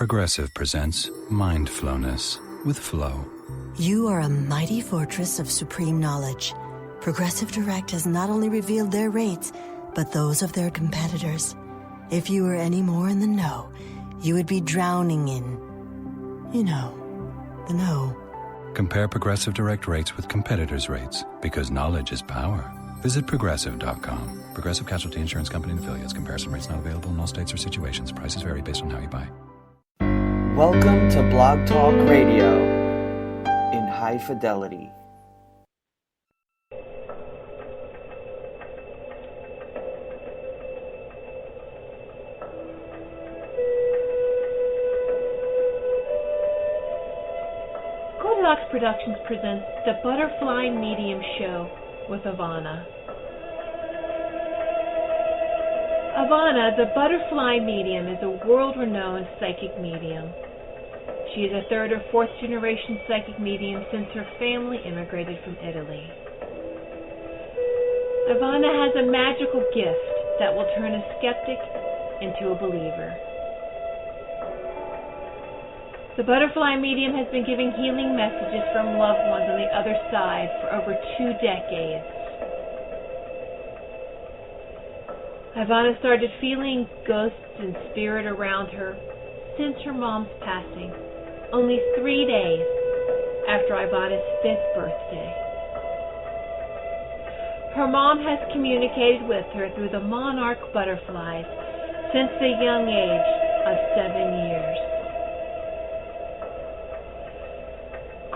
Progressive presents Mindfulness with Flow. You are a mighty fortress of supreme knowledge. Progressive Direct has not only revealed their rates, but those of their competitors. If you were any more in the know, you would be drowning in, the know. Compare Progressive Direct rates with competitors' rates, because knowledge is power. Visit Progressive.com. Progressive Casualty Insurance Company and Affiliates. Comparison rates not available in all states or situations. Prices vary based on how you buy. Welcome to Blog Talk Radio in high fidelity. Goldilocks Productions presents the ButterFly Medium Show with Ivana. Ivana, the ButterFly medium, is a world-renowned psychic medium. She is a third or fourth generation psychic medium since her family immigrated from Italy. Ivana has a magical gift that will turn a skeptic into a believer. The ButterFly medium has been giving healing messages from loved ones on the other side for over 2 decades. Ivana started feeling ghosts and spirit around her since her mom's passing, only 3 days after Ivana's 5th birthday. Her mom has communicated with her through the Monarch ButterFlies since the young age of 7 years.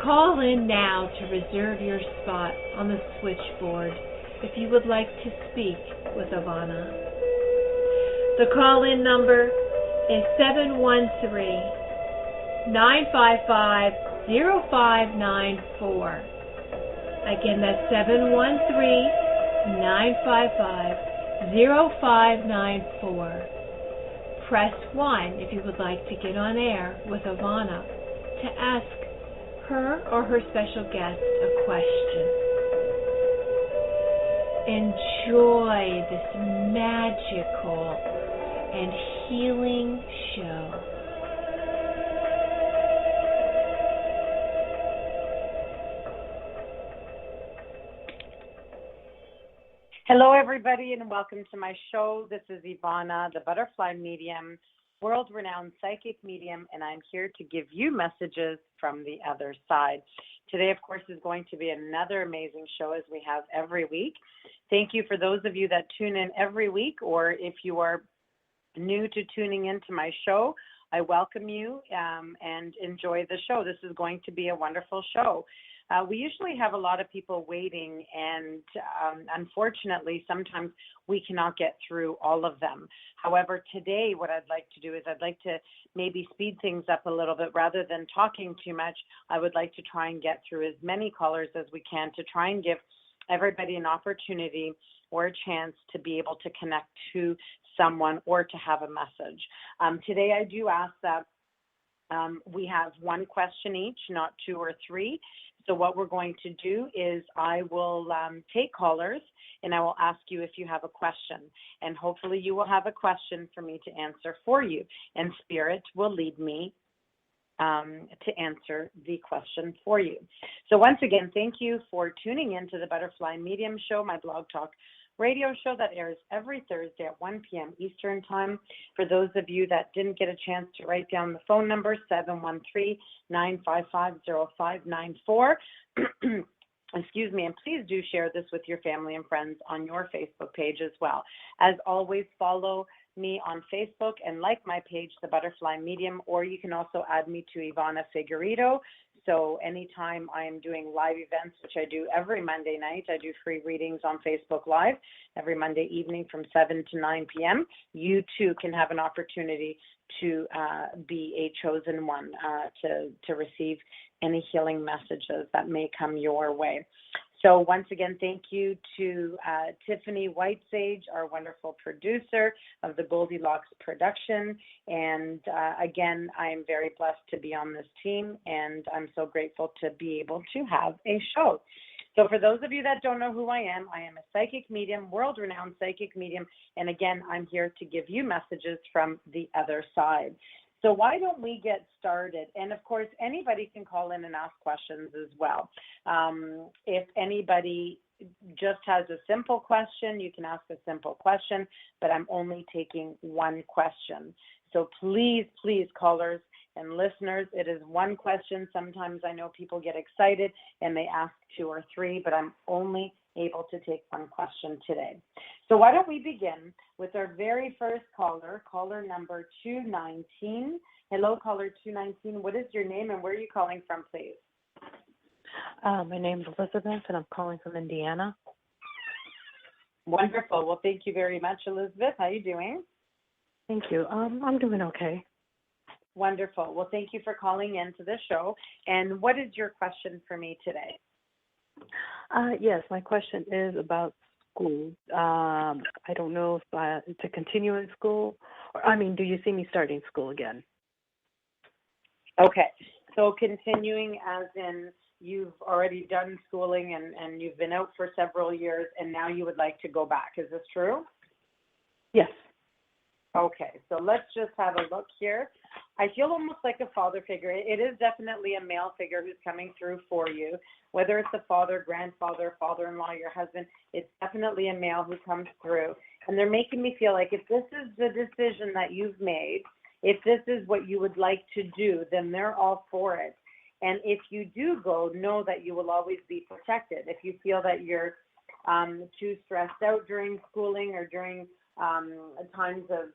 Call in now to reserve your spot on the switchboard if you would like to speak with Ivana. The call-in number is 713-955-0594. Again, that's 713-955-0594. Press 1 if you would like to get on air with Ivana to ask her or her special guest a question. Enjoy this magical and healing show. Hello, everybody, and welcome to my show. This is Ivana, the ButterFly medium, world-renowned psychic medium, and I'm here to give you messages from the other side. Today, of course, is going to be another amazing show as we have every week. Thank you for those of you that tune in every week, or if you are new to tuning into my show, I welcome you and enjoy the show. This is going to be a wonderful show. We usually have a lot of people waiting, and unfortunately, sometimes we cannot get through all of them. However, today, what I'd like to do is I'd like to maybe speed things up a little bit. Rather than talking too much, I would like to try and get through as many callers as we can to try and give everybody an opportunity or a chance to be able to connect to someone or to have a message. Today, I do ask that we have one question each, not 2 or 3. So what we're going to do is I will take callers and I will ask you if you have a question. And hopefully you will have a question for me to answer for you. And Spirit will lead me to answer the question for you. So once again, thank you for tuning in to the ButterFly Medium Show, my blog talk radio show that airs every Thursday at 1 p.m. Eastern Time. For those of you that didn't get a chance to write down the phone number, 713-955-0594. Excuse me, and please do share this with your family and friends on your Facebook page as well. As always, follow me on Facebook and like my page, The ButterFly Medium, or you can also add me to Ivana Figueredo. So anytime I am doing live events, which I do every Monday night, I do free readings on Facebook Live every Monday evening from 7 to 9 p.m. You too can have an opportunity to be a chosen one to receive any healing messages that may come your way. So once again, thank you to Tiffany Whitesage, our wonderful producer of the Goldilocks production. And again, I am very blessed to be on this team, and I'm so grateful to be able to have a show. So for those of you that don't know who I am a psychic medium, world-renowned psychic medium. And again, I'm here to give you messages from the other side. So why don't we get started? And of course, anybody can call in and ask questions as well. If anybody just has a simple question, you can ask a simple question, but I'm only taking one question. So please, callers and listeners, it is one question. Sometimes I know people get excited and they ask 2 or 3, but I'm only able to take one question today. So why don't we begin with our very first caller, caller number 219. Hello, caller 219. What is your name and where are you calling from, please? My name is Elizabeth, and I'm calling from Indiana. Wonderful. Well, thank you very much, Elizabeth. How are you doing? Thank you. I'm doing okay. Wonderful. Well, thank you for calling in to the show. And what is your question for me today? Yes, my question is about school. I don't know if to continue in school, do you see me starting school again? Okay. So continuing as in you've already done schooling and you've been out for several years and now you would like to go back. Is this true? Yes. Okay. So let's just have a look here. I feel almost like a father figure. It is definitely a male figure who's coming through for you, whether it's a father, grandfather, father-in-law, your husband. It's definitely a male who comes through. And they're making me feel like if this is the decision that you've made, if this is what you would like to do, then they're all for it. And if you do go, know that you will always be protected. If you feel that you're too stressed out during schooling or during times of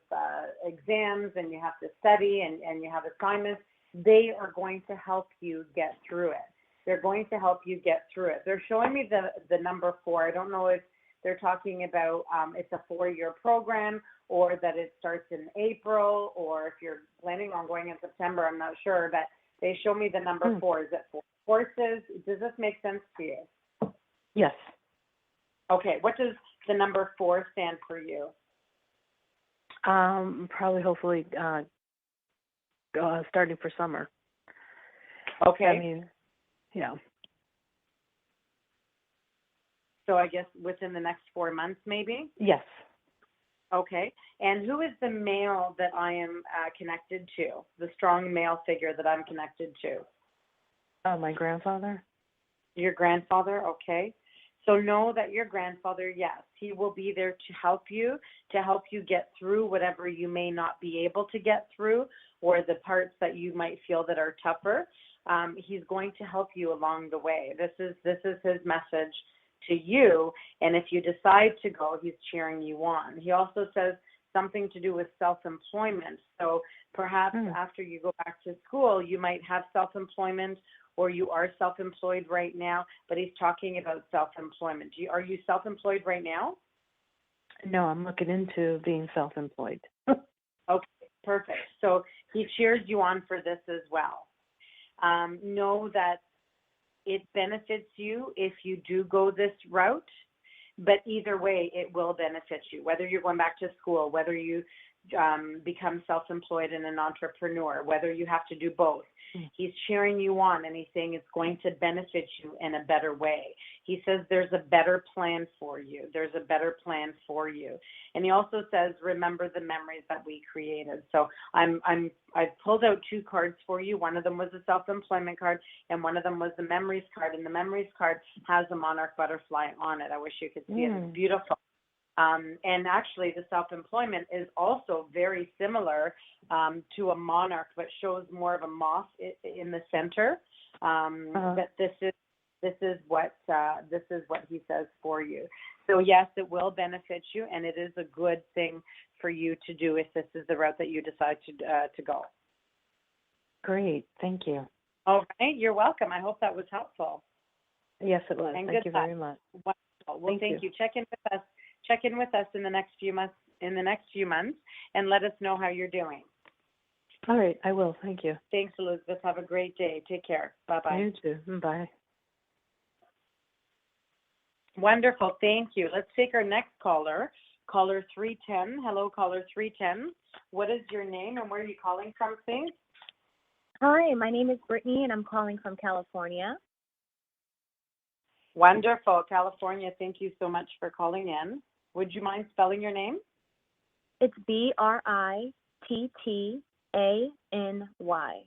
exams and you have to study and you have assignments, they are going to help you get through it. They're going to help you get through it. They're showing me the number 4. I don't know if they're talking about it's a 4-year program or that it starts in April or if you're planning on going in September, I'm not sure, but they show me the number 4. Is it 4 courses? Does this make sense to you? Yes. Okay. What does the number 4 stand for you? Probably, hopefully, starting for summer. Okay. Yeah. So I guess within the next 4 months, maybe? Yes. Okay. And who is the male that I am connected to, the strong male figure that I'm connected to? My grandfather. Your grandfather? Okay. So know that your grandfather, yes, he will be there to help you get through whatever you may not be able to get through or the parts that you might feel that are tougher. He's going to help you along the way. This is his message to you. And if you decide to go, he's cheering you on. He also says something to do with self-employment. So perhaps after you go back to school, you might have self-employment or you are self-employed right now, but he's talking about self-employment. Are you self-employed right now? No, I'm looking into being self-employed. Okay, perfect. So he cheers you on for this as well. Know that it benefits you if you do go this route, but either way, it will benefit you, whether you're going back to school, whether you become self-employed and an entrepreneur, whether you have to do both. He's cheering you on and he's saying it's going to benefit you in a better way. He says there's a better plan for you. There's a better plan for you. And he also says, remember the memories that we created. So I've pulled out 2 cards for you. One of them was a self-employment card and one of them was the memories card. And the memories card has a Monarch butterfly on it. I wish you could see it. It's beautiful. And actually, the self-employment is also very similar to a monarch, but shows more of a moth in the center. But this is what he says for you. So yes, it will benefit you, and it is a good thing for you to do if this is the route that you decide to go. Great, thank you. All right, you're welcome. I hope that was helpful. Yes, it was. And thank you very much. Wonderful. Well, thank you. Check in with us in the next few months. And let us know how you're doing. All right, I will. Thank you. Thanks, Elizabeth. Have a great day. Take care. Bye-bye. You too. Bye. Wonderful. Thank you. Let's take our next caller, caller 310. Hello, caller 310. What is your name and where are you calling from, please? Hi, my name is Brittany, and I'm calling from California. Wonderful. California, thank you so much for calling in. Would you mind spelling your name? It's BRITTANY. ANY.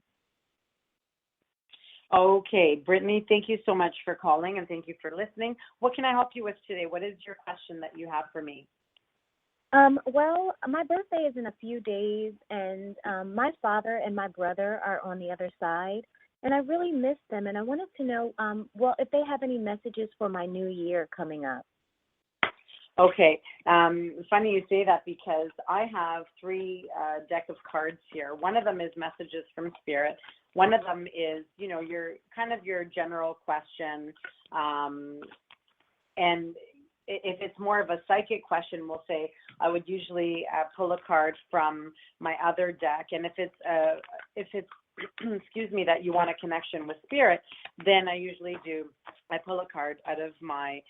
Okay, Brittany, thank you so much for calling and thank you for listening. What can I help you with today? What is your question that you have for me? Well, my birthday is in a few days, and my father and my brother are on the other side, and I really miss them, and I wanted to know, well, if they have any messages for my new year coming up. Okay, funny you say that because I have three deck of cards here. One of them is messages from Spirit. One of them is, your kind of your general question, and if it's more of a psychic question, we'll say I would usually pull a card from my other deck, and if it's excuse me, that you want a connection with Spirit, then I pull a card out of my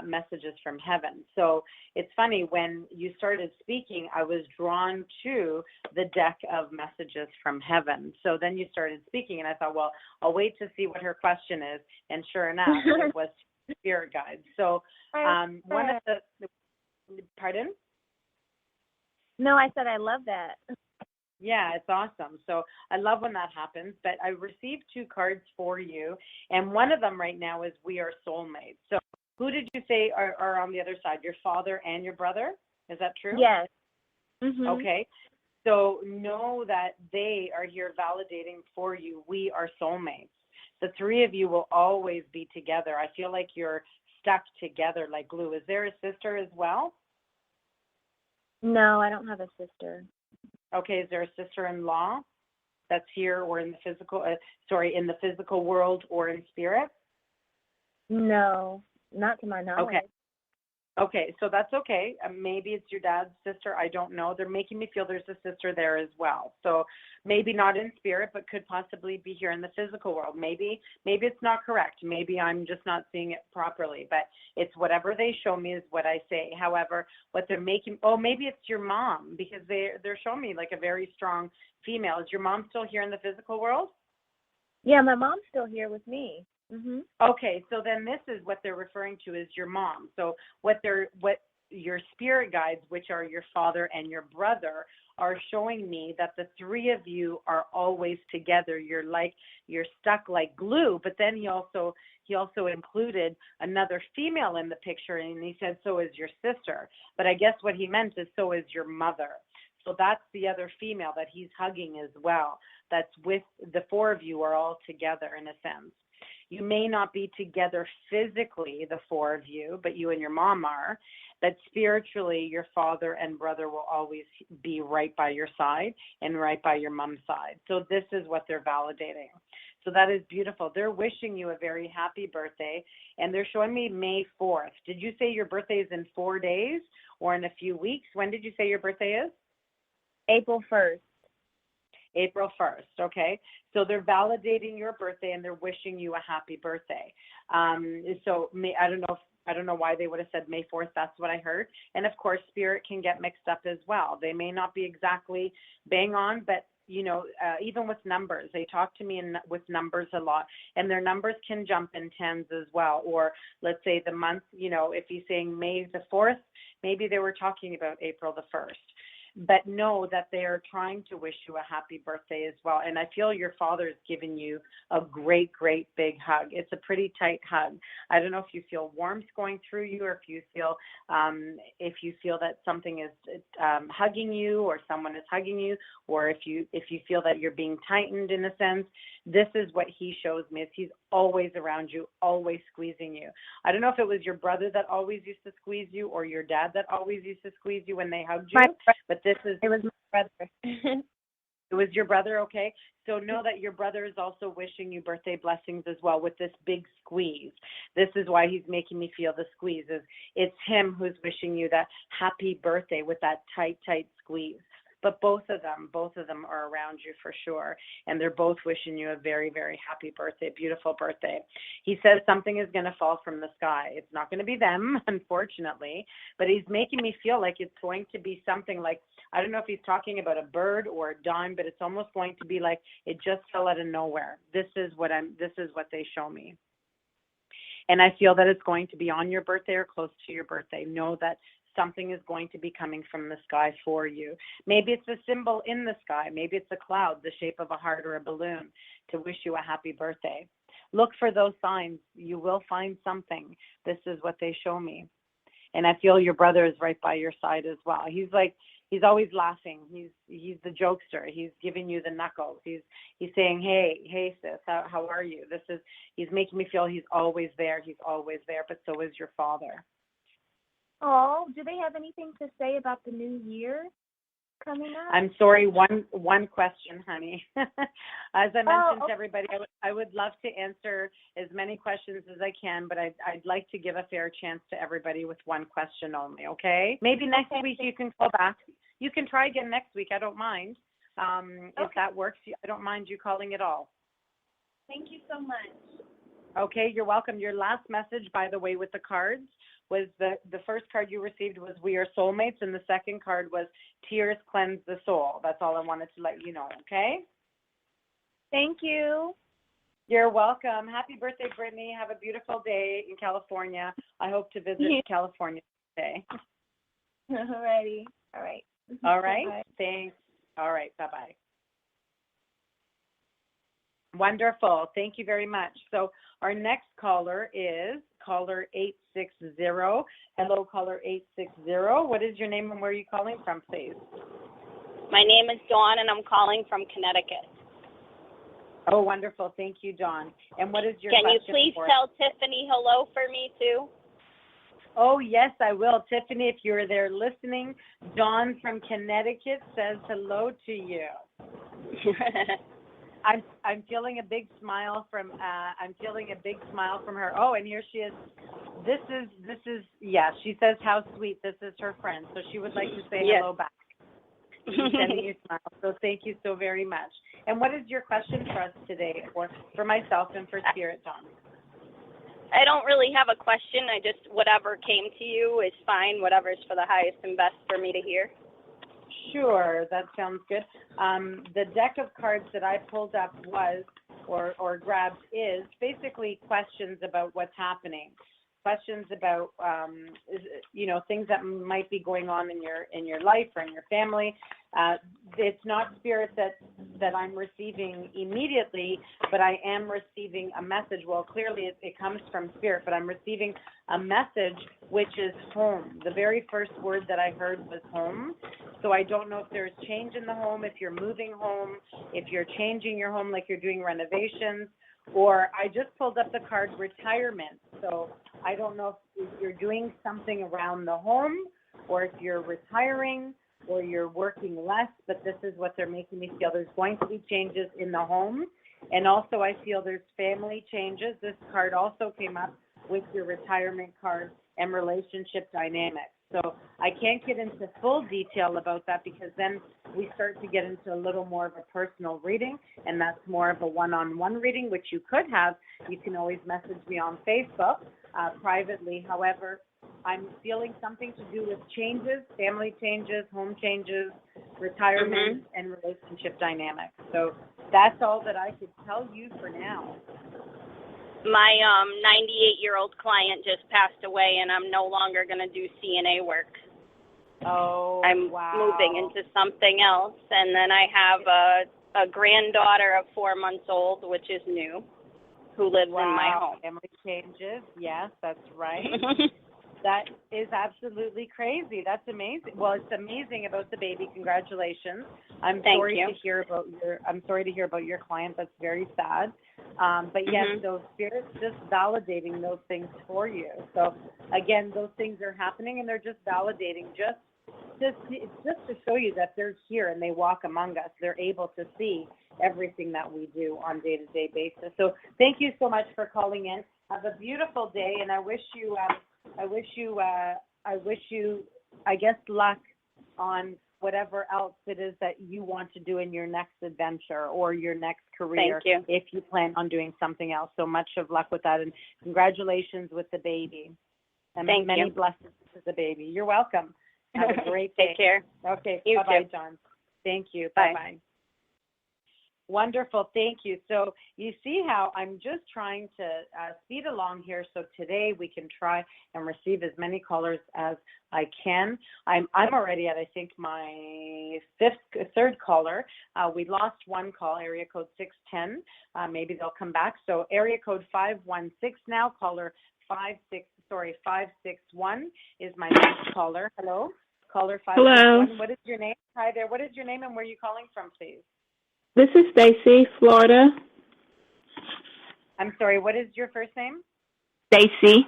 messages from heaven. So it's funny, when you started speaking, I was drawn to the deck of messages from heaven. So then you started speaking, and I thought, well, I'll wait to see what her question is, and sure enough, it was Spirit guides. So one of the, pardon? No, I said I love that. Yeah, it's awesome. So I love when that happens. But I received two cards for you, and one of them right now is We Are Soulmates. So who did you say are on the other side? Your father and your brother? Is that true? Yes. Mm-hmm. Okay. So know that they are here validating for you. We are soulmates. The three of you will always be together. I feel like you're stuck together like glue. Is there a sister as well? No, I don't have a sister. Okay, is there a sister-in-law that's here or in the physical world or in spirit? No, not to my knowledge. Okay, so that's okay. Maybe it's your dad's sister. I don't know. They're making me feel there's a sister there as well. So maybe not in spirit, but could possibly be here in the physical world. Maybe it's not correct. Maybe I'm just not seeing it properly. But it's whatever they show me is what I say. However, what they're making, maybe it's your mom, because they're showing me like a very strong female. Is your mom still here in the physical world? Yeah, my mom's still here with me. Mm-hmm. Okay, so then this is what they're referring to as your mom. So what your spirit guides, which are your father and your brother, are showing me that the three of you are always together. You're stuck like glue. But then he also included another female in the picture, and he said, so is your sister. But I guess what he meant is, so is your mother. So that's the other female that he's hugging as well. That's with the four of you are all together in a sense. You may not be together physically, the four of you, but you and your mom are. But spiritually, your father and brother will always be right by your side and right by your mom's side. So this is what they're validating. So that is beautiful. They're wishing you a very happy birthday, and they're showing me May 4th. Did you say your birthday is in 4 days or in a few weeks? When did you say your birthday is? April 1st. April 1st, okay? So they're validating your birthday and they're wishing you a happy birthday. So I don't know why they would have said May 4th. That's what I heard. And of course, spirit can get mixed up as well. They may not be exactly bang on, but even with numbers, they talk to me with numbers a lot, and their numbers can jump in tens as well. Or let's say the month, if he's saying May the 4th, maybe they were talking about April the 1st. But know that they are trying to wish you a happy birthday as well. And I feel your father's given you a great, great big hug. It's a pretty tight hug. I don't know if you feel warmth going through you, or if you feel that something is hugging you, or someone is hugging you, or if you feel that you're being tightened in a sense. This is what he shows me, is he's always around you, always squeezing you. I don't know if it was your brother that always used to squeeze you, or your dad that always used to squeeze you when they hugged you, but it was my brother. It was your brother, okay? So know that your brother is also wishing you birthday blessings as well with this big squeeze. This is why he's making me feel the squeeze. It's him who's wishing you that happy birthday with that tight, tight squeeze. But both of them are around you for sure. And they're both wishing you a very, very happy birthday, beautiful birthday. He says something is going to fall from the sky. It's not going to be them, unfortunately, but he's making me feel like it's going to be something like, I don't know if he's talking about a bird or a dime, but it's almost going to be like it just fell out of nowhere. This is what they show me. And I feel that it's going to be on your birthday or close to your birthday. Know that something is going to be coming from the sky for you. Maybe it's a symbol in the sky. Maybe it's a cloud, the shape of a heart or a balloon, to wish you a happy birthday. Look for those signs. You will find something. This is what they show me. And I feel your brother is right by your side as well. He's always laughing. He's the jokester. He's giving you the knuckles. He's saying, hey sis, how are you? He's making me feel he's always there. He's always there, but so is your father. Oh, do they have anything to say about the new year coming up? I'm sorry, one question, honey. As I mentioned to everybody, I would love to answer as many questions as I can, but I'd like to give a fair chance to everybody with one question only, okay? Maybe next week you can call back. You can try again next week. I don't mind. If that works, I don't mind you calling at all. Thank you so much. Okay, you're welcome. Your last message, by the way, with the cards was the first card you received was We Are Soulmates, and the second card was Tears Cleanse the Soul. That's all I wanted to let you know, okay? Thank you. You're welcome. Happy birthday, Brittany. Have a beautiful day in California. I hope to visit California today. Alrighty. All right. All right. Bye-bye. Thanks. All right. Bye-bye. Wonderful. Thank you very much. So our next caller is caller 860. Hello, caller 860. What is your name and where are you calling from, please? My name is Dawn, and I'm calling from Connecticut. Oh, wonderful. Thank you, Dawn. And what is your question? Can you please for? Tell Tiffany hello for me, too? Oh, yes, I will. Tiffany, if you're there listening, Dawn from Connecticut says hello to you. I'm feeling a big smile from her. Oh, and here she is. This is yeah, she says how sweet. This is her friend. So she would like to say hello back. She's sending you a smile. So thank you so very much. And what is your question for us today, or for myself and for Spirit, Dawn? I don't really have a question. I just, whatever came to you is fine. Whatever's for the highest and best for me to hear. Sure, that sounds good. The deck of cards that I pulled up was, or grabbed, is basically questions about what's happening. Questions about, things that might be going on in your life or in your family. It's not Spirit that I'm receiving immediately, but I am receiving a message. Well, clearly it comes from Spirit, but I'm receiving a message, which is home. The very first word that I heard was home. So I don't know if there's change in the home, if you're moving home, if you're changing your home, like you're doing renovations, or I just pulled up the card retirement. So I don't know if you're doing something around the home, or if you're retiring, or you're working less, but this is what they're making me feel. There's going to be changes in the home, and also I feel there's family changes. This card also came up with your retirement card and relationship dynamics. So I can't get into full detail about that, because then we start to get into a little more of a personal reading, and that's more of a one-on-one reading, which you could have. You can always message me on Facebook privately. However, I'm feeling something to do with changes, family changes, home changes, retirement, and relationship dynamics. So that's all that I could tell you for now. My 98-year-old client just passed away, and I'm no longer going to do CNA work. Oh, I'm moving into something else, and then I have a granddaughter of 4 months old, which is new, who lives in my home. Family changes. Yes, that's right. That is absolutely crazy. That's amazing. Well, it's amazing about the baby. Congratulations. I'm sorry to hear about your client. That's very sad. But yes, so Spirit's just validating those things for you. So again, those things are happening, and they're just validating just to show you that they're here and they walk among us. They're able to see everything that we do on day-to-day basis. So thank you so much for calling in. Have a beautiful day, and I wish you I guess luck on whatever else it is that you want to do in your next adventure or your next career. Thank you. If you plan on doing something else. So much of luck with that, and congratulations with the baby. And many blessings to the baby. You're welcome. Have a great day. Take care. Okay. You Bye-bye, too. John. Thank you. Bye. Bye-bye. Wonderful. Thank you. So you see how I'm just trying to speed along here. So today we can try and receive as many callers as I can. I'm already at, I think, my third caller. We lost one call, area code 610. Maybe they'll come back. So area code 516 now, caller 561 is my next caller. Hello, caller 561. Hello. What is your name? Hi there. What is your name and where are you calling from, please? This is Stacy, Florida. I'm sorry, what is your first name? Stacy.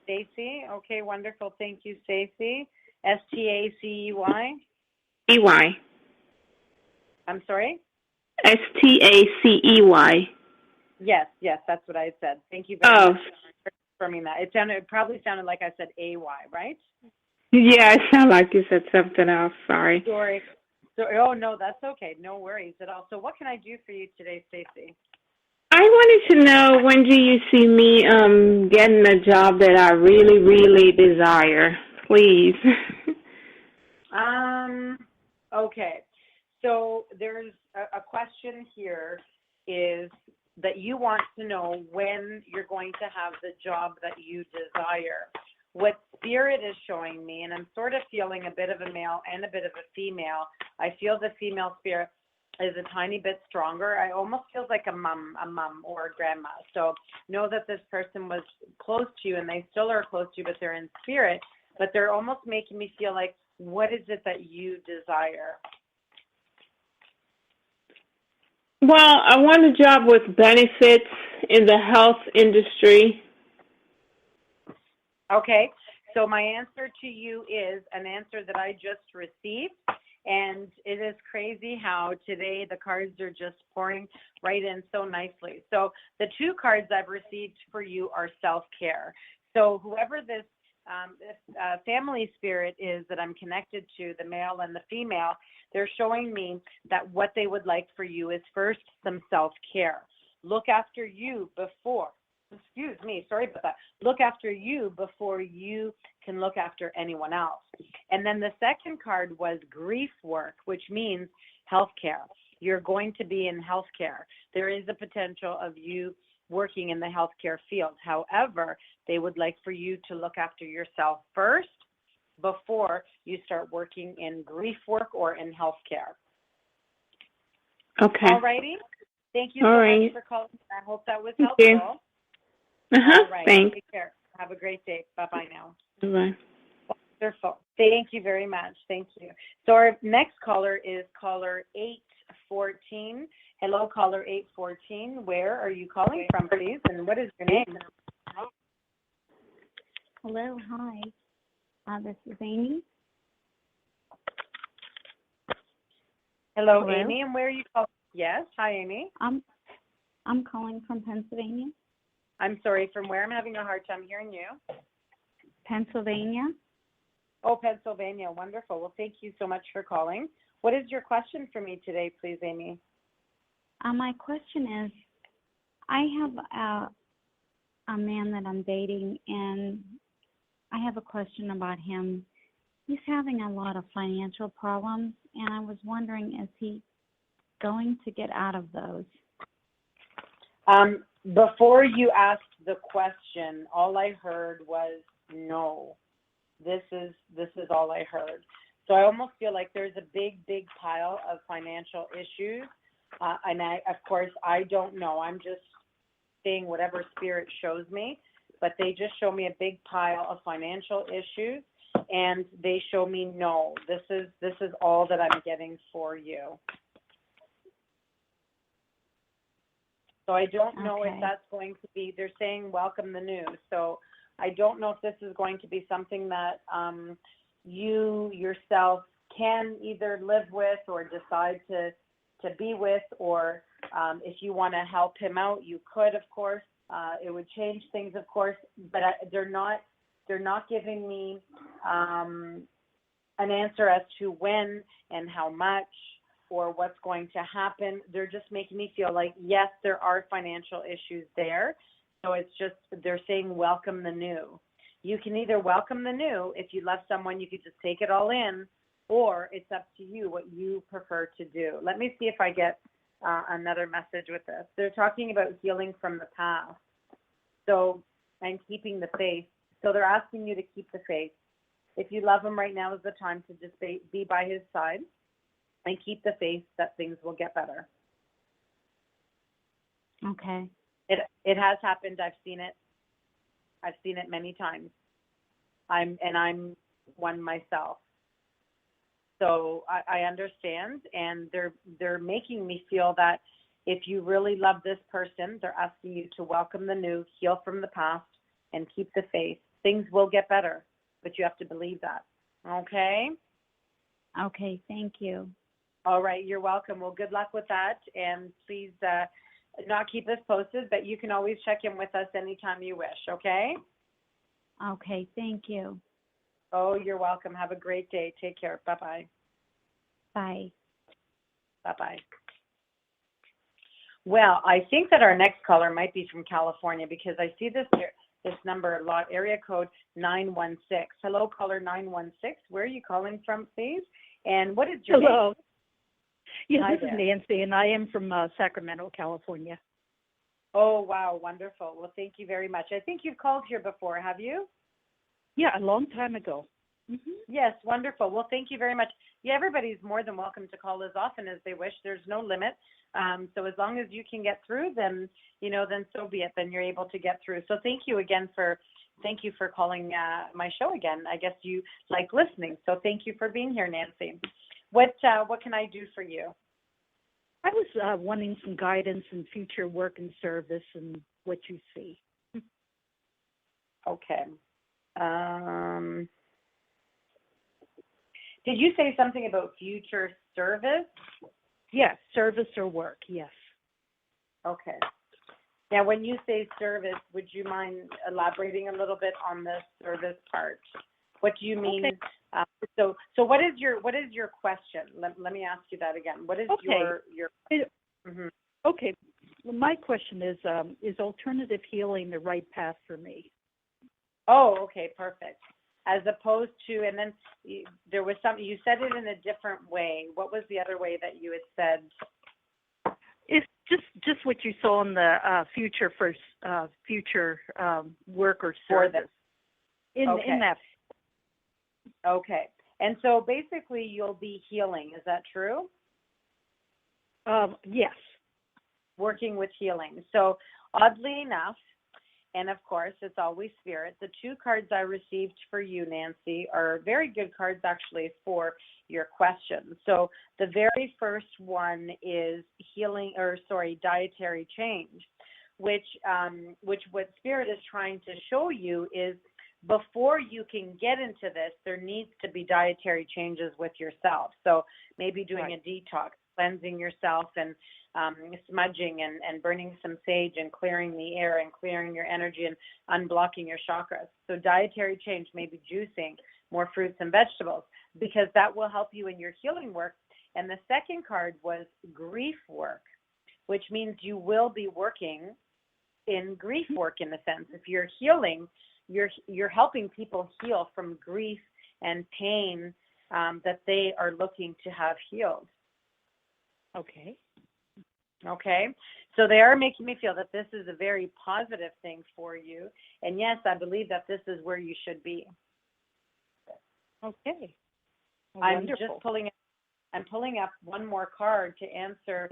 Stacy. Okay, wonderful. Thank you, Stacy. S-T-A-C-E-Y? E-Y. I'm sorry? S-T-A-C-E-Y. Yes, that's what I said. Thank you very much for confirming that. It probably sounded like I said A-Y, right? Yeah, it sounded like you said something else. Sorry. Sorry. Oh, no, that's okay. No worries at all. So what can I do for you today, Stacy? I wanted to know, when do you see me getting a job that I really, really desire? Please. Okay. So there's a question here is that you want to know when you're going to have the job that you desire. What Spirit is showing me, and I'm sort of feeling a bit of a male and a bit of a female. I feel the female spirit is a tiny bit stronger. I almost feel like a mom or a grandma. So know that this person was close to you, and they still are close to you, but they're in spirit. But they're almost making me feel like, what is it that you desire? Well, I want a job with benefits in the health industry. Okay, so my answer to you is an answer that I just received, and it is crazy how today the cards are just pouring right in so nicely. So the two cards I've received for you are self-care. So whoever this family spirit is that I'm connected to, the male and the female, they're showing me that what they would like for you is first some self-care. Look after you before. Excuse me, sorry about that. Look after you before you can look after anyone else. And then the second card was grief work, which means healthcare. You're going to be in healthcare. There is a potential of you working in the healthcare field. However, they would like for you to look after yourself first before you start working in grief work or in healthcare. Okay. All righty. Thank you so much for calling. I hope that was helpful. Thank you. All right. Thanks. Take care. Have a great day. Bye-bye now. Bye-bye. Wonderful. Thank you very much. Thank you. So our next caller is caller 814. Hello, caller 814. Where are you calling from, please? And what is your name? Hello. Hi. This is Amy. Hello, Amy. And where are you calling? Yes. Hi, Amy. I'm calling from Pennsylvania. I'm sorry, from where? I'm having a hard time hearing you. Pennsylvania. Oh, Pennsylvania. Wonderful. Well, thank you so much for calling. What is your question for me today, please, Amy? My question is, I have a man that I'm dating, and I have a question about him. He's having a lot of financial problems, and I was wondering, is he going to get out of those? Before you asked the question, all I heard was no. This is all I heard. So I almost feel like there's a big pile of financial issues. And of course, I don't know. I'm just saying whatever spirit shows me. But they just show me a big pile of financial issues, and they show me no. This is all that I'm getting for you. So I don't know if that's going to be, they're saying welcome the new. So I don't know if this is going to be something that you yourself can either live with or decide to be with, or if you want to help him out, you could, of course. It would change things, of course, but they're not giving me an answer as to when and how much or what's going to happen. They're just making me feel like, yes, there are financial issues there. So it's just, they're saying welcome the new. You can either welcome the new. If you love someone, you could just take it all in, or it's up to you what you prefer to do. Let me see if I get another message with this. They're talking about healing from the past. So, and keeping the faith. So they're asking you to keep the faith. If you love him right now is the time to just be by his side and keep the faith that things will get better. Okay. It has happened. I've seen it. I've seen it many times. I'm one myself. So I understand, and they're making me feel that if you really love this person, they're asking you to welcome the new, heal from the past, and keep the faith. Things will get better, but you have to believe that. Okay? Okay, thank you. All right, you're welcome. Well, good luck with that, and please not keep us posted, but you can always check in with us anytime you wish, okay? Okay, thank you. Oh, you're welcome. Have a great day. Take care. Bye-bye. Bye. Bye-bye. Well, I think that our next caller might be from California because I see this number a lot, area code 916. Hello, caller 916. Where are you calling from, please? And what is your Hello. name? Yeah, Hi this there. is Nancy, and I am from Sacramento, California. Oh, wow. Wonderful. Well, thank you very much. I think you've called here before, have you? Yeah, a long time ago. Mm-hmm. Yes, wonderful. Well, thank you very much. Yeah, everybody's more than welcome to call as often as they wish. There's no limit. So as long as you can get through, then so be it. Then you're able to get through. So thank you for calling my show again. I guess you like listening. So thank you for being here, Nancy. What can I do for you? I was wanting some guidance in future work and service and what you see. Okay. Did you say something about future service? Yes, service or work, yes. Okay. Now, when you say service, would you mind elaborating a little bit on the service part? What do you mean? Okay. So what is your question? Let me ask you that again. What is your mm-hmm. Okay. Well, my question is alternative healing the right path for me? Oh, okay, perfect. As opposed to, and then there was something, you said it in a different way. What was the other way that you had said? It's just what you saw in the future work or service. In that. Okay. And so basically you'll be healing. Is that true? Yes. Working with healing. So oddly enough, and of course, it's always spirit. The two cards I received for you, Nancy, are very good cards actually for your question. So the very first one is dietary change, which what spirit is trying to show you is before you can get into this, there needs to be dietary changes with yourself. So maybe doing a detox, cleansing yourself, and smudging and burning some sage and clearing the air and clearing your energy and unblocking your chakras. So dietary change, maybe juicing, more fruits and vegetables, because that will help you in your healing work. And the second card was grief work, which means you will be working in grief work in a sense. If you're healing, you're helping people heal from grief and pain that they are looking to have healed. Okay. Okay, so they are making me feel that this is a very positive thing for you. And yes, I believe that this is where you should be. Okay. I'm just pulling up one more card to answer,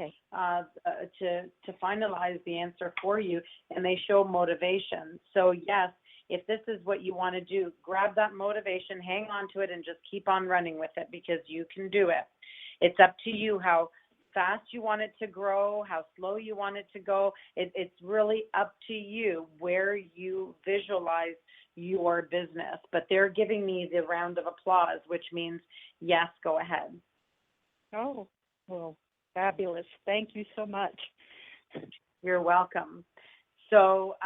to finalize the answer for you, and they show motivation. So yes, if this is what you want to do, grab that motivation, hang on to it, and just keep on running with it because you can do it. It's up to you how fast you want it to grow, how slow you want it to go. It's really up to you where you visualize your business. But they're giving me the round of applause, which means yes, go ahead. Oh, well, fabulous. Thank you so much. You're welcome. So,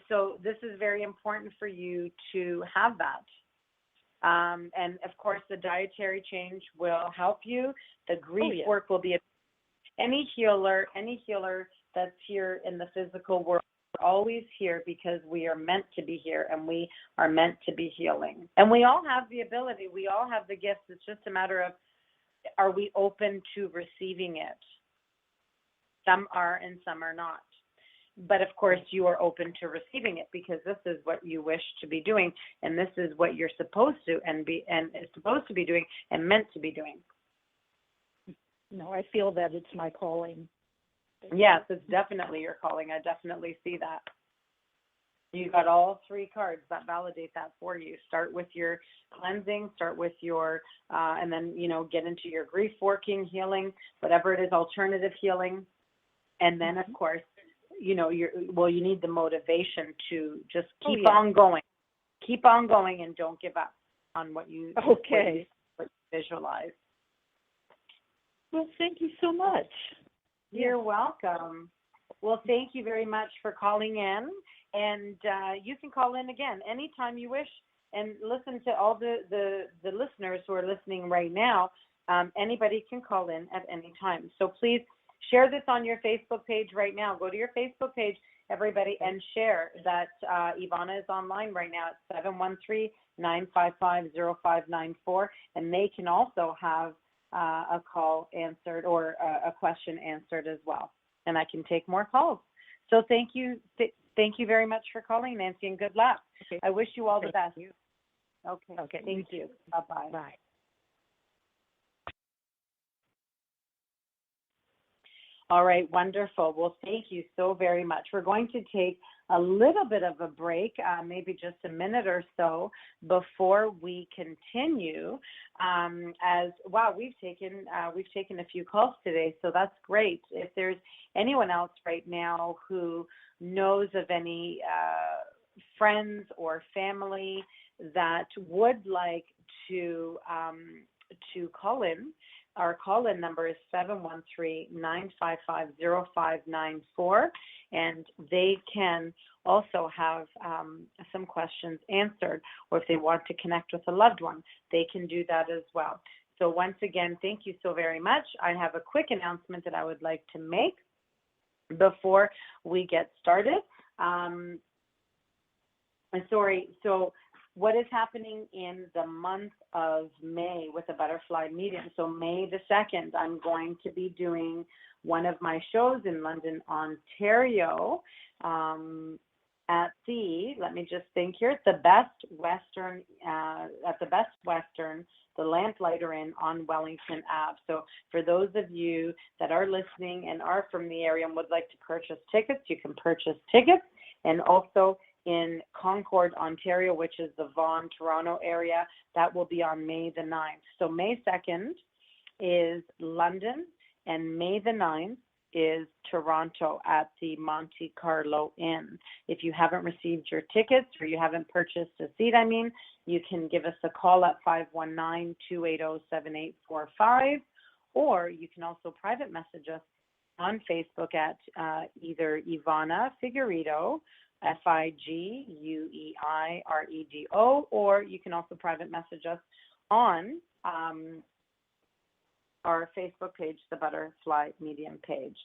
so this is very important for you to have that. And of course, the dietary change will help you. The grief work will be any healer that's here in the physical world always here because we are meant to be here and we are meant to be healing. And we all have the ability, we all have the gifts. It's just a matter of, are we open to receiving it? Some are and some are not. But of course, you are open to receiving it because this is what you wish to be doing, and this is what you're supposed to is supposed to be doing and meant to be doing. No, I feel that it's my calling. Yes, it's definitely your calling. I definitely see that. You got all three cards that validate that for you. Start with your cleansing, start with your, and then, get into your grief working, healing, whatever it is, alternative healing. And then, of course, you need the motivation to just keep on going. Keep on going and don't give up on what you visualize. Well, thank you so much. You're welcome. Well, thank you very much for calling in. And you can call in again anytime you wish and listen to all the listeners who are listening right now. Anybody can call in at any time. So please share this on your Facebook page right now. Go to your Facebook page, everybody, and share that Ivana is online right now at 713-955-0594. And they can also have a call answered or a question answered as well. And I can take more calls. So thank you. Thank you very much for calling, Nancy, and good luck. Okay. I wish you all the best. You. Okay. Thank you. Bye-bye. Bye. All right, wonderful. Well, thank you so very much. We're going to take a little bit of a break, maybe just a minute or so before we continue. We've taken a few calls today, so that's great. If there's anyone else right now who knows of any friends or family that would like to call in, our call-in number is 713-955-0594, and they can also have some questions answered, or if they want to connect with a loved one, they can do that as well. So once again, thank you so very much. I have a quick announcement that I would like to make before we get started. So what is happening in the month of May with the Butterfly Medium? So May the 2nd, I'm going to be doing one of my shows in London, Ontario, at the, let me just think here, at the Best Western, the Lamplighter Inn on Wellington Ave. So for those of you that are listening and are from the area and would like to purchase tickets, you can purchase tickets. And also in Concord, Ontario, which is the Vaughan, Toronto area, that will be on May the 9th. So May 2nd is London, and May the 9th is Toronto at the Monte Carlo Inn. If you haven't received your tickets or you haven't purchased a seat, you can give us a call at 519-280-7845, or you can also private message us on Facebook at either Ivana Figueiredo, Figueiredo, or you can also private message us on our Facebook page, the Butterfly Medium page.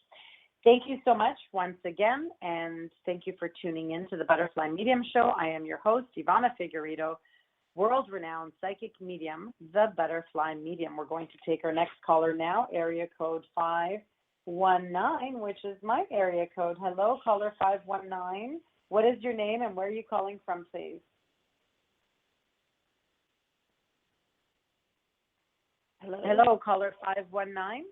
Thank you so much once again, and thank you for tuning in to the Butterfly Medium Show. I am your host, Ivana Figueiredo, world-renowned psychic medium, the Butterfly Medium. We're going to take our next caller now, area code 519, which is my area code. Hello, caller 519. What is your name and where are you calling from, please? Hello, caller 519.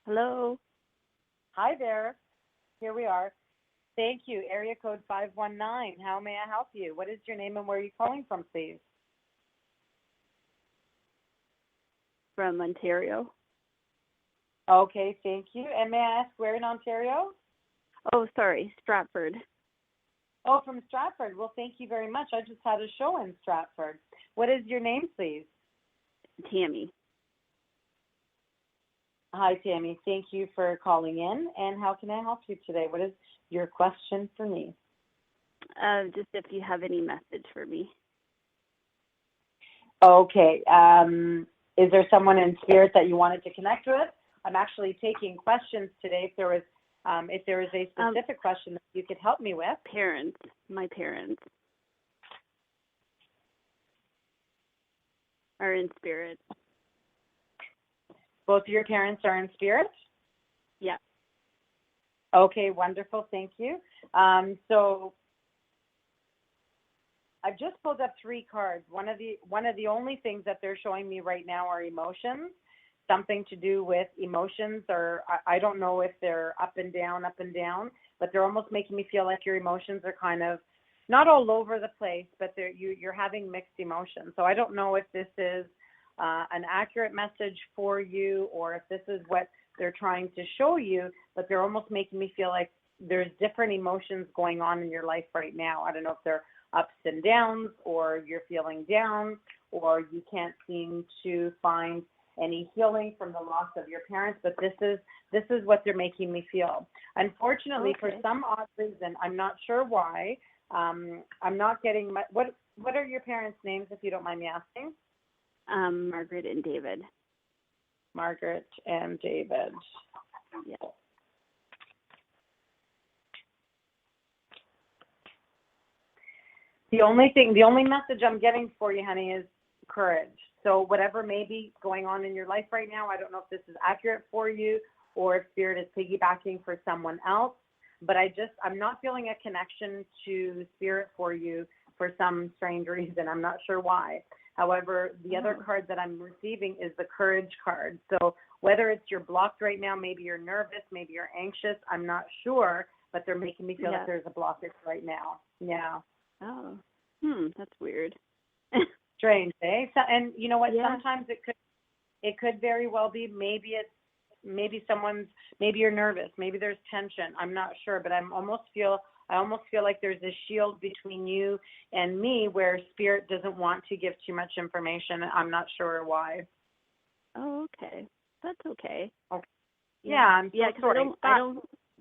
Hello. Hi there. Here we are. Thank you. Area code 519. How may I help you? What is your name and where are you calling from, please? From Ontario. Okay, thank you. And may I ask where in Ontario? Oh, sorry, Stratford. Oh, from Stratford. Well, thank you very much. I just had a show in Stratford. What is your name, please? Tammy. Hi, Tammy. Thank you for calling in. And how can I help you today? What is your question for me? Just if you have any message for me. Okay. Is there someone in spirit that you wanted to connect with? I'm actually taking questions today. If there was a specific question that you could help me with. My parents are in spirit. Both of your parents are in spirit? Yeah. Okay, wonderful. Thank you. So I've just pulled up 3 cards. One of the only things that they're showing me right now are emotions, something to do with emotions, or I don't know if they're up and down, but they're almost making me feel like your emotions are kind of not all over the place, but you're having mixed emotions. So I don't know if this is an accurate message for you, or if this is what they're trying to show you, but they're almost making me feel like there's different emotions going on in your life right now. I don't know if they're ups and downs, or you're feeling down, or you can't seem to find any healing from the loss of your parents, but this is what they're making me feel. Unfortunately, for some odd reason, I'm not sure why, I'm not getting what are your parents' names, if you don't mind me asking? Margaret and David. Margaret and David. Yeah. The only message I'm getting for you, honey, is courage. So whatever may be going on in your life right now, I don't know if this is accurate for you or if Spirit is piggybacking for someone else, but I'm not feeling a connection to Spirit for you for some strange reason. I'm not sure why. However, the other card that I'm receiving is the courage card. So whether it's you're blocked right now, maybe you're nervous, maybe you're anxious, I'm not sure, but they're making me feel like there's a blockage right now. Yeah. Oh, that's weird. Strange, eh? So, and you know what? Yeah. Sometimes it could very well be. Maybe you're nervous. Maybe there's tension. I'm not sure, but I almost feel like there's a shield between you and me where Spirit doesn't want to give too much information. I'm not sure why. Oh, okay. That's okay. Okay. Yeah, I'm so sorry.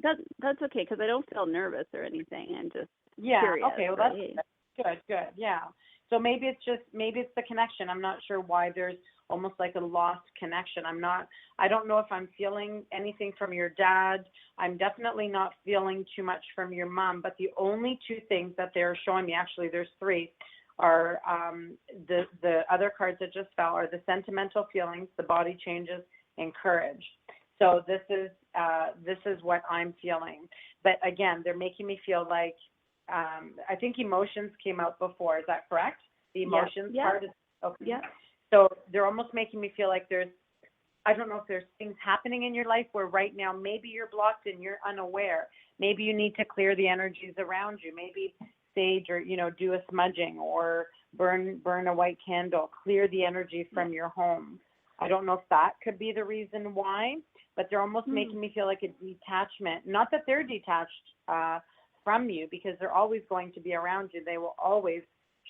That's okay, because I don't feel nervous or anything. I'm just curious. Okay, well, that's good. Yeah. So maybe it's the connection. I'm not sure why there's almost like a lost connection. I don't know if I'm feeling anything from your dad. I'm definitely not feeling too much from your mom, but the only 2 things that they're showing me, actually there's 3, are the other cards that just fell are the sentimental feelings, the body changes, and courage. So this is what I'm feeling. But again, they're making me feel like, I think emotions came out before. Is that correct? The emotions part is okay. Yeah. So they're almost making me feel like I don't know if there's things happening in your life where right now maybe you're blocked and you're unaware. Maybe you need to clear the energies around you. Maybe sage or do a smudging or burn a white candle, clear the energy from your home. I don't know if that could be the reason why, but they're almost making me feel like a detachment. Not that they're detached from you, because they're always going to be around you. They will always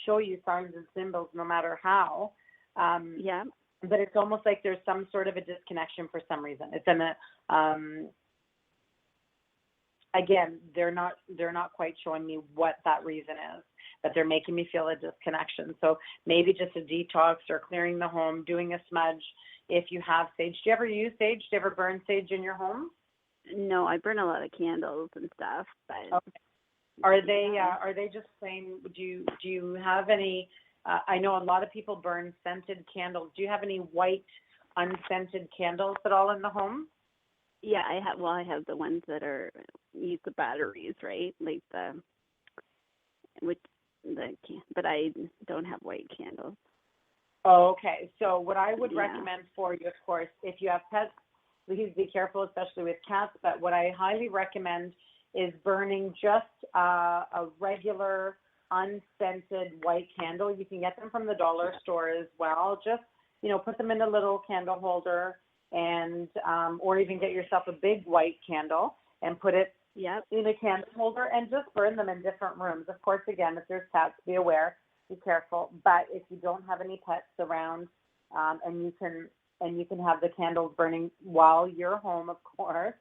show you signs and symbols no matter how. But it's almost like there's some sort of a disconnection for some reason. It's again, they're not quite showing me what that reason is, but they're making me feel a disconnection. So maybe just a detox or clearing the home, doing a smudge. If you have sage, do you ever use sage? Do you ever burn sage in your home? No, I burn a lot of candles and stuff. But okay. Are they just plain? Do you have any? I know a lot of people burn scented candles. Do you have any white, unscented candles at all in the home? Yeah, I have. Well, I have the ones that use the batteries, right? Like but I don't have white candles. Oh, okay. So what I would recommend for you, of course, if you have pets, please be careful, especially with cats. But what I highly recommend is burning just a regular unscented white candle. You can get them from the dollar store as well. Just, put them in a little candle holder and, or even get yourself a big white candle and put it in a candle holder and just burn them in different rooms. Of course, again, if there's cats, be aware, be careful. But if you don't have any pets around, and you can have the candles burning while you're home, of course,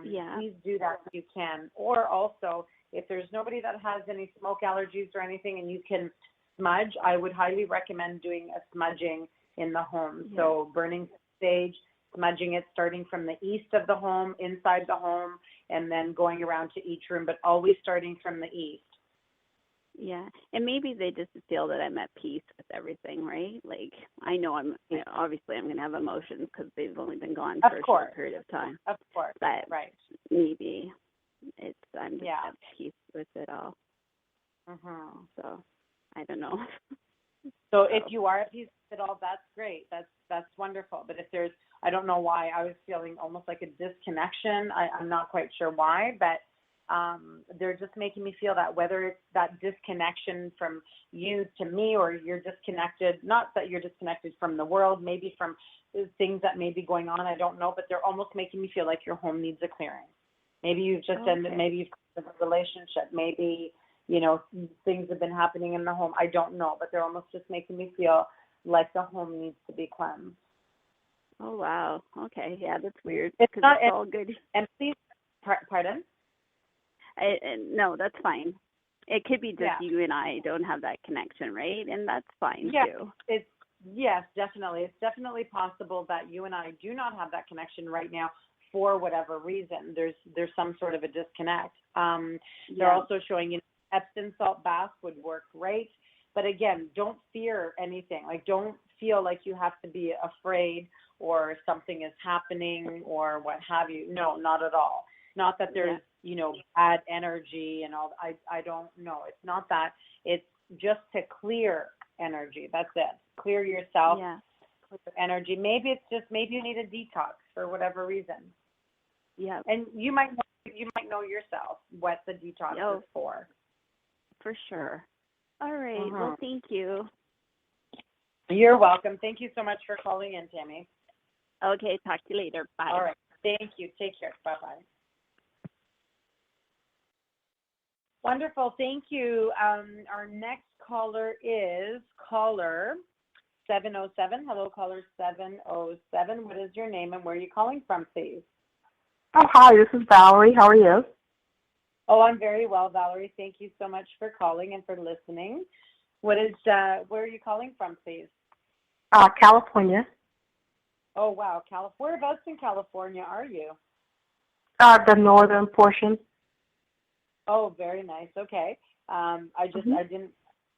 please do that if you can. Or also, if there's nobody that has any smoke allergies or anything and you can smudge, I would highly recommend doing a smudging in the home. So burning sage, smudging it, starting from the east of the home, inside the home, and then going around to each room, but always starting from the east. Yeah, and maybe they just feel that I'm at peace with everything, right? Like, I know obviously I'm going to have emotions because they've only been gone for a short period of time. Of course, but right. Maybe I'm just at peace with it all. Mm-hmm. So, I don't know. So if you are at peace with it all, that's great. That's wonderful. But if there's, I don't know why, I was feeling almost like a disconnection. I'm not quite sure why, but they're just making me feel that, whether it's that disconnection from you to me, or you're disconnected, not that you're disconnected from the world, maybe from things that may be going on, I don't know, but they're almost making me feel like your home needs a clearing. Maybe you've just ended, maybe you've ended a relationship, maybe, you know, things have been happening in the home, I don't know, but they're almost just making me feel like the home needs to be cleansed. Oh, wow. Okay, yeah, that's weird. It's not, it's all good. And please, pardon? No, that's fine. It could be just you and I don't have that connection, right? And that's fine too. Yes, definitely. It's definitely possible that you and I do not have that connection right now for whatever reason. There's some sort of a disconnect. They're also showing, you know, Epsom salt bath would work great. But again, don't fear anything. Like, don't feel like you have to be afraid or something is happening or what have you. No, not at all. Not that there's, you know, bad energy and all. I don't know. It's not that. It's just to clear energy. That's it. Clear yourself. Yeah. Clear energy. Maybe you need a detox for whatever reason. Yeah. And you might know yourself what the detox is for. For sure. All right. Well, thank you. You're welcome. Thank you so much for calling in, Tammy. Okay. Talk to you later. Bye. All right. Thank you. Take care. Bye-bye. Wonderful. Thank you. Our next caller is caller 707. Hello, caller 707. What is your name and where are you calling from, please? Oh, hi. This is Valerie. How are you? Oh, I'm very well, Valerie. Thank you so much for calling and for listening. Where are you calling from, please? California. Oh, wow. Whereabouts in California are you? The northern portion. Oh, very nice. Okay. I didn't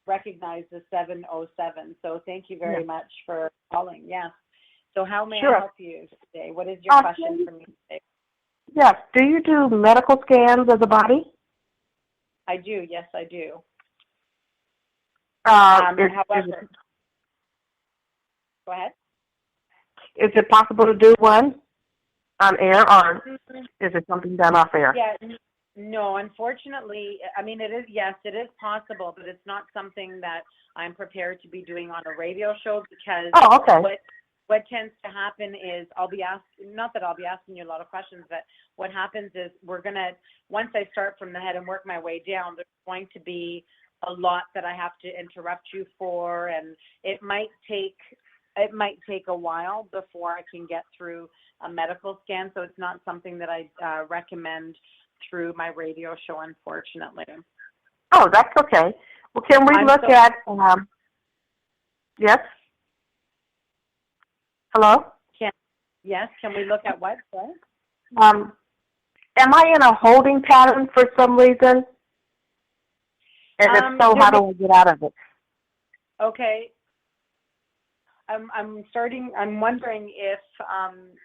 recognize the 707, so thank you very much for calling. Yes. So how may I help you today? What is your question for me today? Yes. Do you do medical scans of the body? I do. Yes, I do. However, go ahead. Is it possible to do one on air, or is it something done off air? Yeah. No, unfortunately, I mean, it is possible, but it's not something that I'm prepared to be doing on a radio show because what tends to happen is not that I'll be asking you a lot of questions, but what happens is once I start from the head and work my way down, there's going to be a lot that I have to interrupt you for, and it might take a while before I can get through a medical scan, so it's not something that I recommend through my radio show, unfortunately. Oh, that's okay. Well, can we look at, yes? Hello? Can we look at what? Am I in a holding pattern for some reason? And if so, how do I get out of it? Okay. I'm wondering if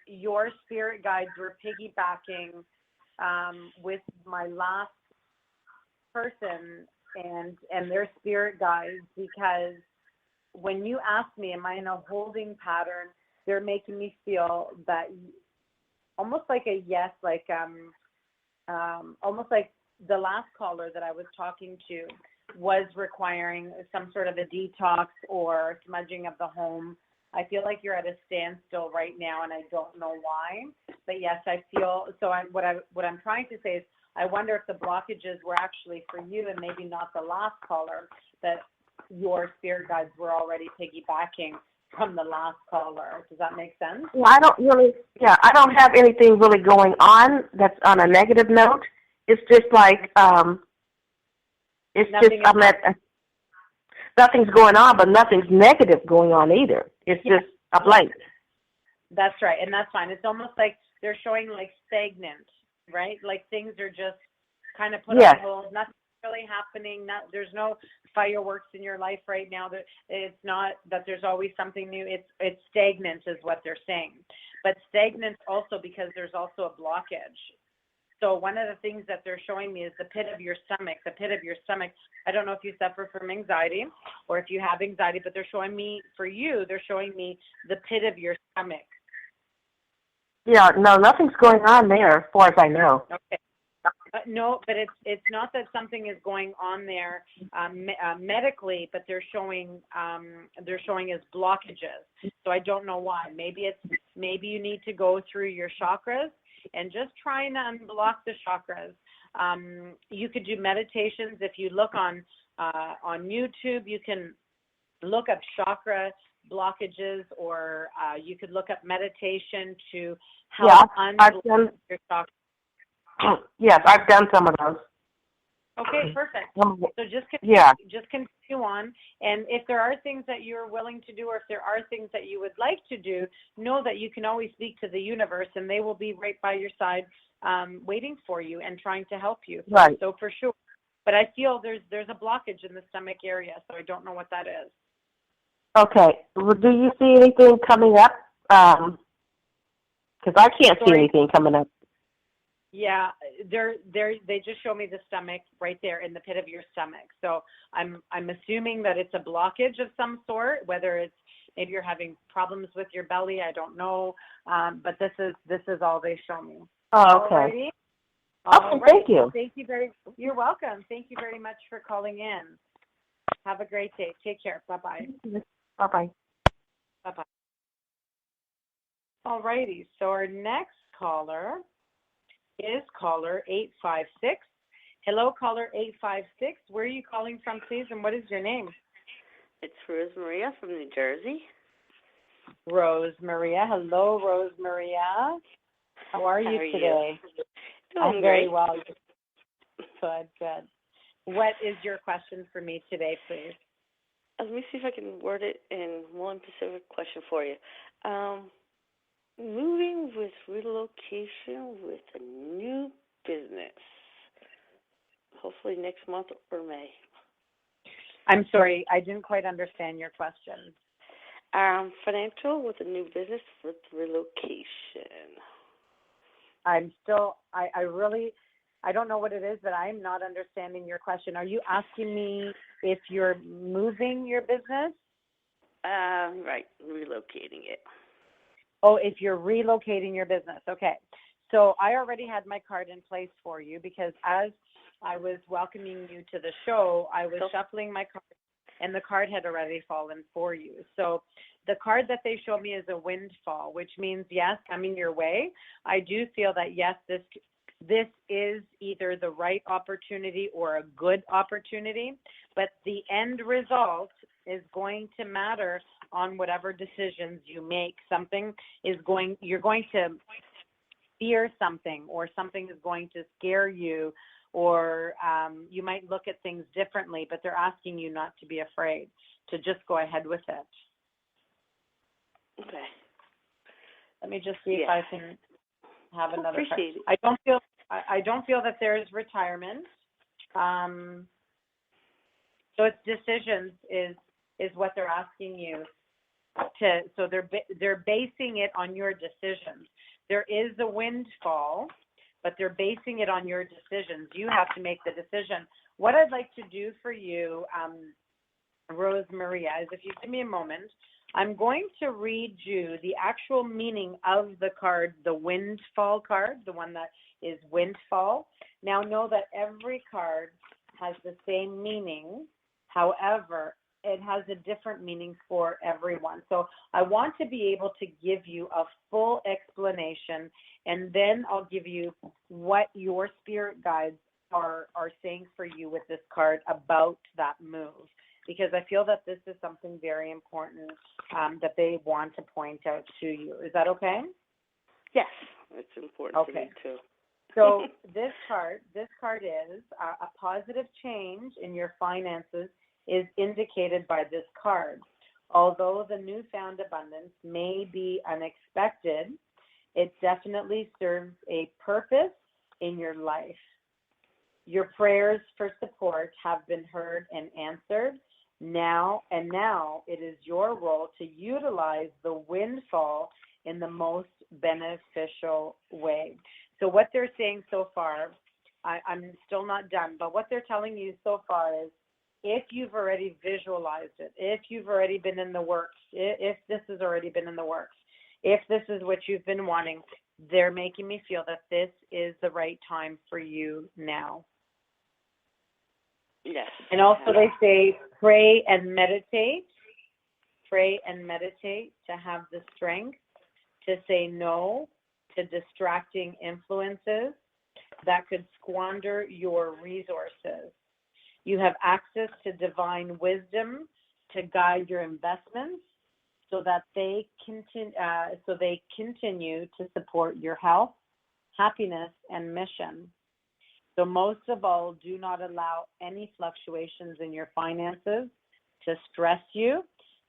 your spirit guides were piggybacking with my last person and their spirit guides, because when you ask me, am I in a holding pattern, they're making me feel that almost like a yes, like almost like the last caller that I was talking to was requiring some sort of a detox or smudging of the home. I feel like you're at a standstill right now, and I don't know why. But yes, I feel so. What I'm trying to say is, I wonder if the blockages were actually for you, and maybe not the last caller. That your spirit guides were already piggybacking from the last caller. Does that make sense? Well, I don't have anything really going on that's on a negative note. It's just like nothing's going on, but nothing's negative going on either. It's just a blank. That's right, and that's fine. It's almost like they're showing like stagnant, right? Like things are just kind of put on hold. Nothing's really happening. There's no fireworks in your life right now. That it's not that there's always something new. It's stagnant is what they're saying. But stagnant also because there's also a blockage. So one of the things that they're showing me is the pit of your stomach. The pit of your stomach. I don't know if you suffer from anxiety or if you have anxiety, but they're showing me, for you, they're showing me the pit of your stomach. Yeah, no, nothing's going on there as far as I know. Okay. No, but it's not that something is going on there medically, but they're showing as blockages. So I don't know why. Maybe you need to go through your chakras and just try and unblock the chakras. You could do meditations. If you look on YouTube, you can look up chakra blockages, or you could look up meditation to help unblock your chakras. Yes, I've done some of those. Okay, perfect. So just continue on. And if there are things that you're willing to do, or if there are things that you would like to do, know that you can always speak to the universe, and they will be right by your side, waiting for you and trying to help you. Right. So for sure. But I feel there's a blockage in the stomach area, so I don't know what that is. Okay. Well, do you see anything coming up? Because I can't see anything coming up. Yeah, they just show me the stomach right there in the pit of your stomach. So I'm assuming that it's a blockage of some sort, whether it's maybe you're having problems with your belly, I don't know. But this is all they show me. Oh, okay. Alrighty? Okay, thank you. You're welcome. Thank you very much for calling in. Have a great day. Take care. Bye-bye. Bye-bye. Bye-bye. Alrighty, so our next caller is caller 856. Hello, caller 856. Where are you calling from, please, and what is your name? It's Rose Maria from New Jersey. Rose Maria. Hello, Rose Maria. How are you today? Doing very great. well. Good. What is your question for me today, please? Let me see if I can word it in one specific question for you. Moving with relocation with a new business, hopefully next month or May. I'm sorry, I didn't quite understand your question. Financial with a new business with relocation. I don't know what it is, but I'm not understanding your question. Are you asking me if you're moving your business? Right, relocating it. Oh, if you're relocating your business. Okay. So I already had my card in place for you, because as I was welcoming you to the show, I was shuffling my card, and the card had already fallen for you. So the card that they show me is a windfall, which means, yes, coming your way. I do feel that, yes, this is either the right opportunity or a good opportunity, but the end result is going to matter on whatever decisions you make. You're going to fear something, or something is going to scare you, or you might look at things differently, but they're asking you not to be afraid, to just go ahead with it. Okay. Let me just see if I can have another card. Appreciate it. I don't feel that there is retirement. So it's decisions is what they're asking you to. So they're basing it on your decisions. There is a windfall, but they're basing it on your decisions. You have to make the decision. What I'd like to do for you, Rose Maria, is if you give me a moment, I'm going to read you the actual meaning of the card, the windfall card, the one that is windfall. Now, know that every card has the same meaning. However, it has a different meaning for everyone. So I want to be able to give you a full explanation, and then I'll give you what your spirit guides are saying for you with this card about that move, because I feel that this is something very important that they want to point out to you. Is that okay? Yes, it's important to me too. So this card is a positive change in your finances is indicated by this card. Although the newfound abundance may be unexpected, it definitely serves a purpose in your life. Your prayers for support have been heard and answered. Now it is your role to utilize the windfall in the most beneficial way. So what they're saying so far, I'm still not done, but what they're telling you so far is, if you've already visualized it, if you've already been in the works, if this has already been in the works, if this is what you've been wanting, they're making me feel that this is the right time for you now. Yes. And also they say pray and meditate. Pray and meditate to have the strength to say no to distracting influences that could squander your resources. You have access to divine wisdom to guide your investments so that they continue to support your health, happiness, and mission. So most of all, do not allow any fluctuations in your finances to stress you.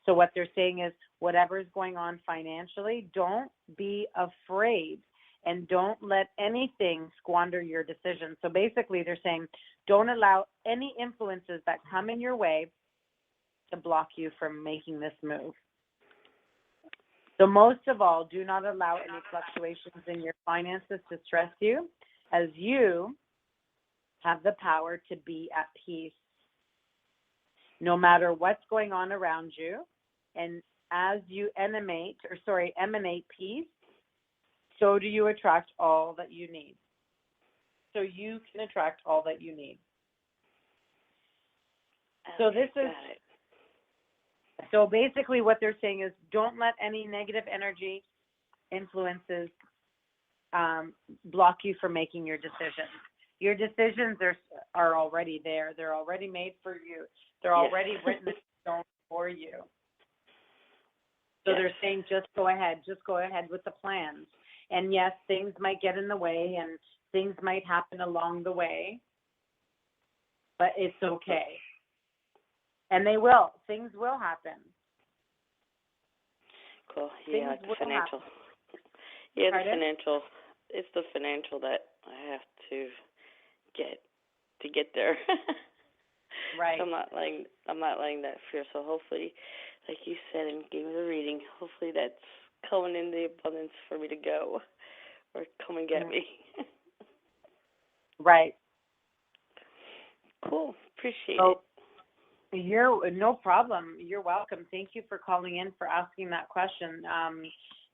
So what they're saying is, whatever is going on financially, don't be afraid and don't let anything squander your decision. So basically they're saying, don't allow any influences that come in your way to block you from making this move. So most of all, do not allow any fluctuations in your finances to stress you, as you have the power to be at peace no matter what's going on around you. And as you emanate peace, so do you attract all that you need. So you can attract all that you need. So this is, so basically what they're saying is, don't let any negative energy influences block you from making your decisions. Your decisions are already there. They're already made for you. They're already written in stone for you. So they're saying, just go ahead with the plans. And yes, things might get in the way and things might happen along the way, but it's okay. And they will. Things will happen. Cool. Yeah, the financial. Yeah, the financial. It's the financial that I have to get there. Right. So I'm not letting that fear. So hopefully, like you said and gave me the reading, hopefully that's coming in the abundance for me to go, or come and get me. Right. Cool. Appreciate it. No problem. You're welcome. Thank you for calling in, for asking that question.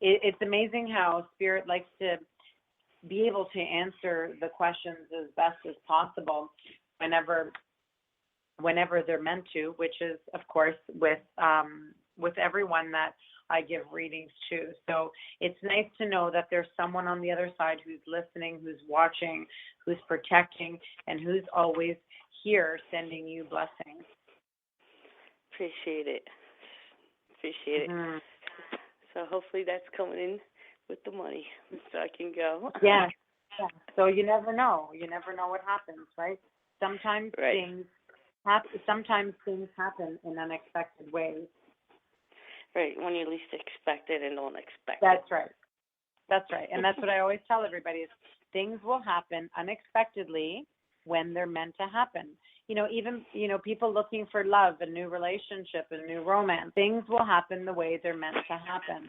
It's amazing how Spirit likes to be able to answer the questions as best as possible whenever they're meant to, which is, of course, with everyone that I give readings to. So it's nice to know that there's someone on the other side who's listening, who's watching, who's protecting, and who's always here sending you blessings. Appreciate it. Mm-hmm. So hopefully that's coming in with the money so I can go. Yeah. So you never know. You never know what happens, right? Sometimes things happen in unexpected ways. Right, when you least expect it and don't expect it. That's right. And that's what I always tell everybody is, things will happen unexpectedly when they're meant to happen. Even people looking for love, a new relationship, a new romance, things will happen the way they're meant to happen.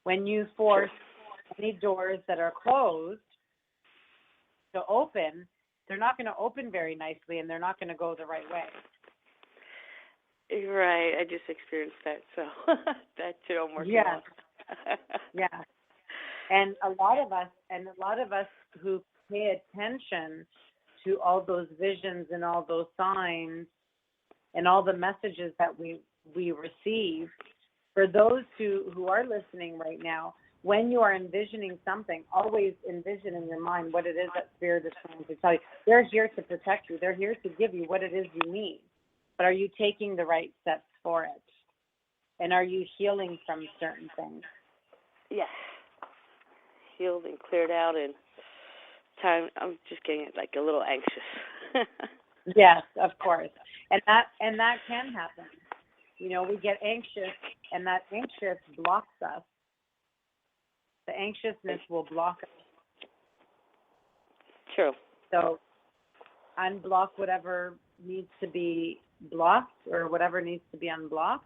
When you force any doors that are closed to open, they're not going to open very nicely and they're not going to go the right way. Right, I just experienced that, so that too I'm working on. Yeah. And a lot of us who pay attention to all those visions and all those signs and all the messages that we receive, for those who are listening right now, when you are envisioning something, always envision in your mind what it is that Spirit is trying to tell you. They're here to protect you. They're here to give you what it is you need. But are you taking the right steps for it? And are you healing from certain things? Yes. Healed and cleared out, and time I'm just getting like a little anxious. Yes, of course. And that can happen. You know, we get anxious, and that anxious blocks us. The anxiousness will block us. True. So unblock whatever needs to be blocked or whatever needs to be unblocked,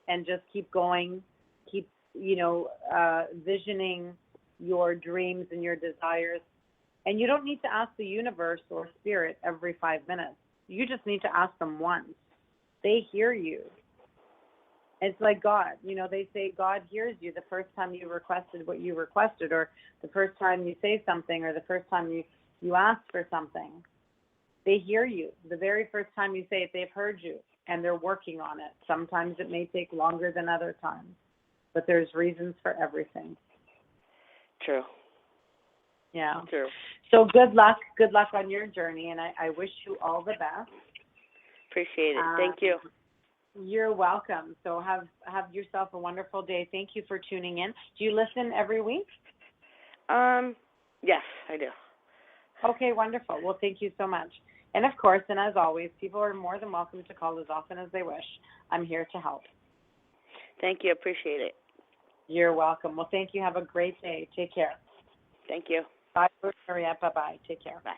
and just keep going. Keep, visioning your dreams and your desires. And you don't need to ask the universe or spirit every 5 minutes. You just need to ask them once. They hear you. It's like God. They say God hears you the first time you requested what you requested, or the first time you say something, or the first time you ask for something. They hear you. The very first time you say it, they've heard you, and they're working on it. Sometimes it may take longer than other times, but there's reasons for everything. True. Yeah. True. So good luck on your journey, and I wish you all the best. Appreciate it. Thank you. You're welcome. So have yourself a wonderful day. Thank you for tuning in. Do you listen every week? Yes, I do. Okay, wonderful. Well, thank you so much. And of course, and as always, people are more than welcome to call as often as they wish. I'm here to help. Thank you. Appreciate it. You're welcome. Well, thank you. Have a great day. Take care. Thank you. Bye, Maria. Bye-bye. Take care. Bye.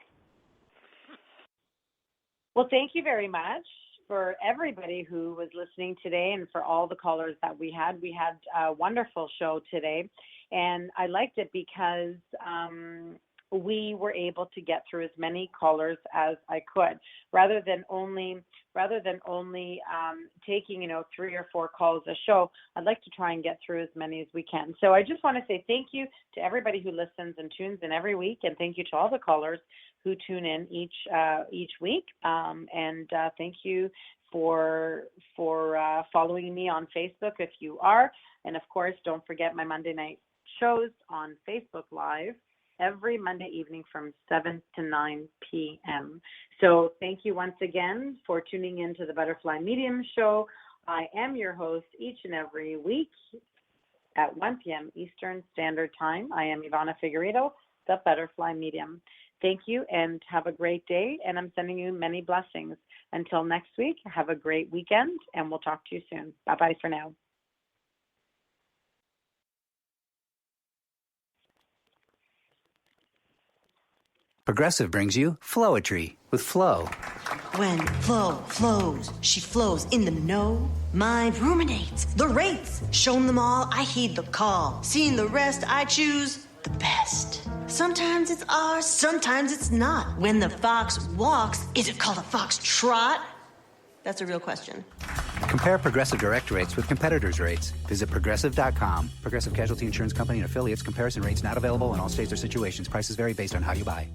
Well, thank you very much for everybody who was listening today, and for all the callers that we had. We had a wonderful show today, and I liked it because we were able to get through as many callers as I could, rather than only taking 3 or 4 calls a show. I'd like to try and get through as many as we can. So I just want to say thank you to everybody who listens and tunes in every week, and thank you to all the callers who tune in each week. And thank you for following me on Facebook if you are. And of course, don't forget my Monday night shows on Facebook Live every Monday evening from 7 to 9 p.m. So thank you once again for tuning in to the Butterfly Medium Show. I am your host each and every week at 1 p.m. Eastern Standard Time. I am Ivana Figueredo, the Butterfly Medium. Thank you and have a great day, and I'm sending you many blessings. Until next week, have a great weekend, and we'll talk to you soon. Bye-bye for now. Progressive brings you Flowetry with Flo. When Flo flows, she flows in the know. Mind ruminates the rates. Shown them all, I heed the call. Seeing the rest, I choose the best. Sometimes it's ours, sometimes it's not. When the fox walks, is it called a fox trot? That's a real question. Compare Progressive Direct rates with competitors' rates. Visit Progressive.com. Progressive Casualty Insurance Company and affiliates. Comparison rates not available in all states or situations. Prices vary based on how you buy.